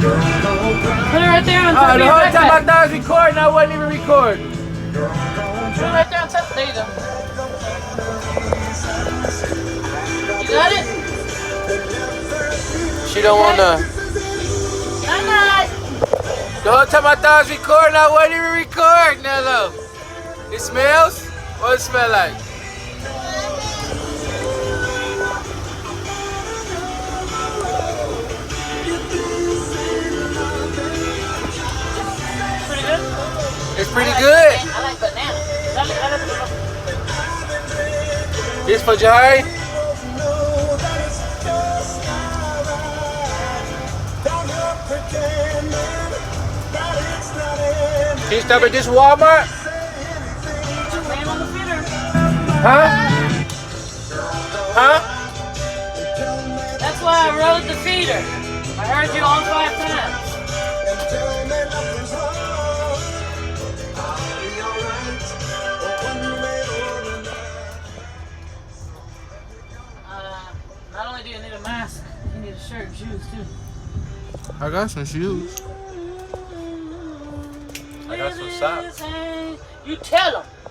Put it right there on top Oh, of the your whole time I backpack. thought I was recording, I wasn't even recording. Put it right there on top. There you go. You got it? She don't wanna. Night-night. The whole time I thought I was recording, I wasn't even recording, hello. It smells? What it smell like? Pretty good? It's pretty good. I like banana. I like This for Jahari? Can you stop at this Walmart? name on the feeder. Huh? Huh? That's why I rode the feeder. I heard you all 5 times. Not only do you need a mask, you need a shirt and shoes too. I got some shoes. I got some socks. You tell them.